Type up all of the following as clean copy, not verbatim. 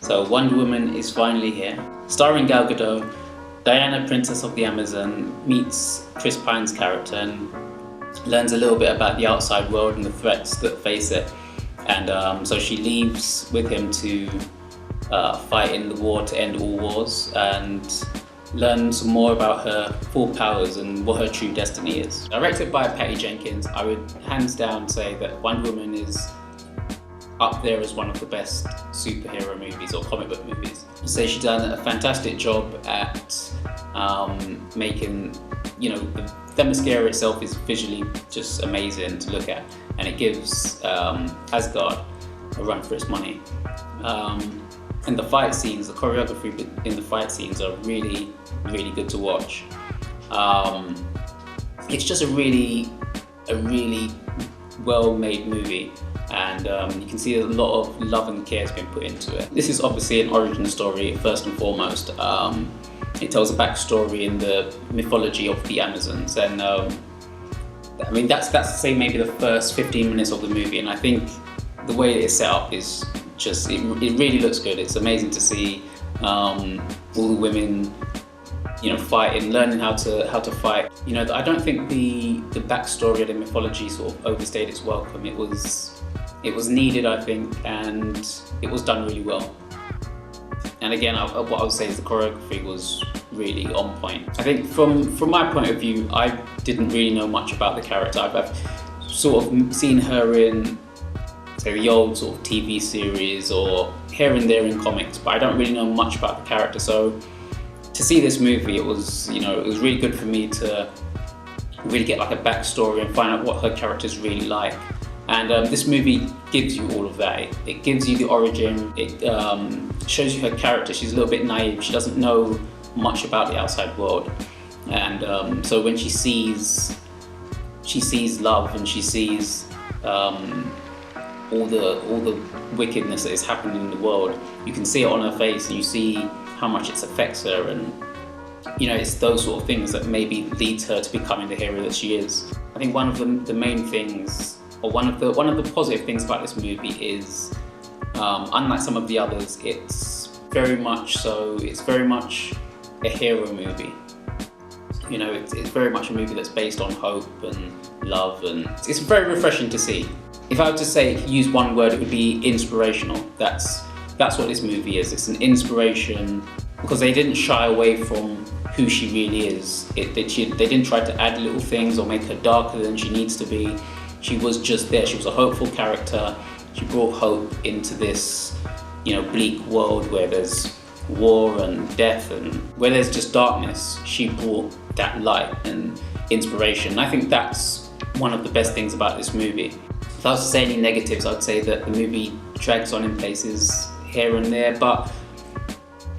So Wonder Woman is finally here. Starring Gal Gadot, Diana, Princess of the Amazon, meets Chris Pine's character and learns a little bit about the outside world and the threats that face it. And so she leaves with him to fight in the war to end all wars and learn some more about her full powers and what her true destiny is. Directed by Patty Jenkins, I would hands down say that Wonder Woman is up there as one of the best superhero movies or comic book movies. I'd say she's done a fantastic job at making, the Themyscira itself is visually just amazing to look at, and it gives Asgard a run for its money. And the fight scenes, the choreography in the fight scenes are really, really good to watch. It's just a really well-made movie. And you can see a lot of love and care has been put into it. This is obviously an origin story first and foremost. It tells a backstory in the mythology of the Amazons, and that's say maybe the first 15 minutes of the movie, and I think the way it's set up is just it really looks good. It's amazing to see all the women fighting, learning how to fight. I don't think the backstory of the mythology sort of overstayed its welcome. It was needed, I think, and it was done really well. And again, what I would say is the choreography was really on point. I think from my point of view, I didn't really know much about the character. I've sort of seen her in, say, the old sort of TV series or here and there in comics, but I don't really know much about the character. So to see this movie, it was really good for me to really get like a backstory and find out what her character's really like. And this movie gives you all of that. It gives you the origin. It shows you her character. She's a little bit naive. She doesn't know much about the outside world. And so when she sees love and she sees all the wickedness that is happening in the world, you can see it on her face and you see how much it affects her. And it's those sort of things that maybe leads her to becoming the hero that she is. I think one of the main things, or one of the positive things about this movie is, unlike some of the others, it's very much a hero movie. It's very much a movie that's based on hope and love, and it's very refreshing to see. If I were to use one word, it would be inspirational. That's what this movie is. It's an inspiration because they didn't shy away from who she really is. They didn't try to add little things or make her darker than she needs to be. She was just there. She was a hopeful character. She brought hope into this, bleak world where there's war and death and where there's just darkness. She brought that light and inspiration. And I think that's one of the best things about this movie. If I was to say any negatives, I'd say that the movie drags on in places here and there, but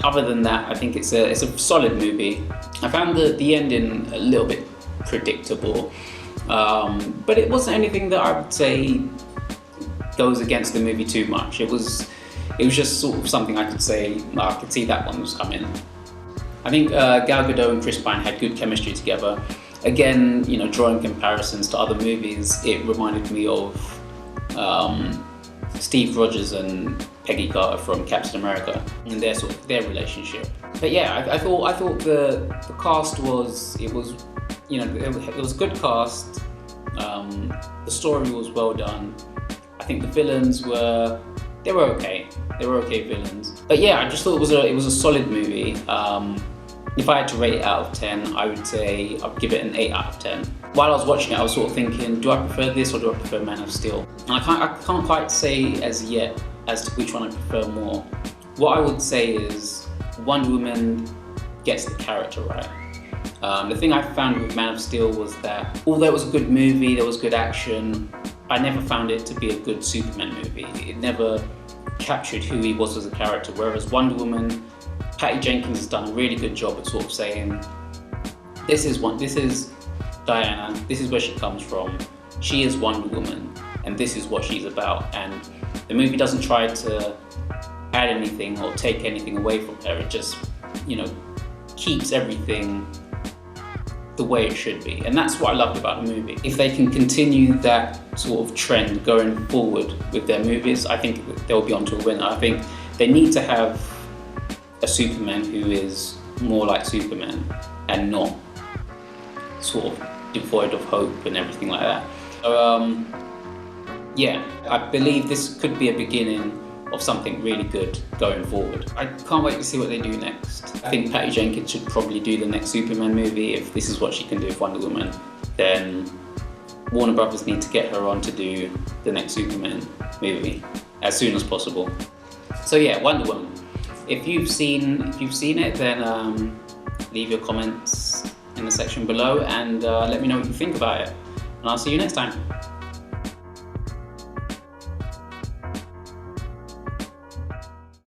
other than that, I think it's a solid movie. I found the ending a little bit predictable. But it wasn't anything that I would say goes against the movie too much. It was just sort of something I could say, I could see that one was coming. I think Gal Gadot and Chris Pine had good chemistry together. Again, drawing comparisons to other movies, it reminded me of Steve Rogers and Peggy Carter from Captain America and their relationship. But yeah, I thought the cast was it was a good cast. The story was well done. I think the villains were okay. They were okay villains. But yeah, I just thought it was a solid movie. If I had to rate it out of 10, I would say I'd give it an 8 out of 10. While I was watching it, I was sort of thinking, do I prefer this or do I prefer Man of Steel? And I can't quite say as yet as to which one I prefer more. What I would say is Wonder Woman gets the character right. The thing I found with Man of Steel was that although it was a good movie, there was good action, I never found it to be a good Superman movie. It never captured who he was as a character, whereas Wonder Woman, Patty Jenkins has done a really good job at sort of saying, this is Diana, this is where she comes from, she is Wonder Woman, and this is what she's about. And the movie doesn't try to add anything or take anything away from her. It just, keeps everything the way it should be. And that's what I loved about the movie. If they can continue that sort of trend going forward with their movies, I think they'll be onto a winner. I think they need to have a Superman who is more like Superman and not sort of devoid of hope and everything like that. So yeah, I believe this could be a beginning of something really good going forward. I can't wait to see what they do next. I think Patty Jenkins should probably do the next Superman movie. If this is what she can do with Wonder Woman, then Warner Brothers need to get her on to do the next Superman movie as soon as possible. So yeah, Wonder Woman. If you've seen it, then leave your comments in the section below and let me know what you think about it. And I'll see you next time.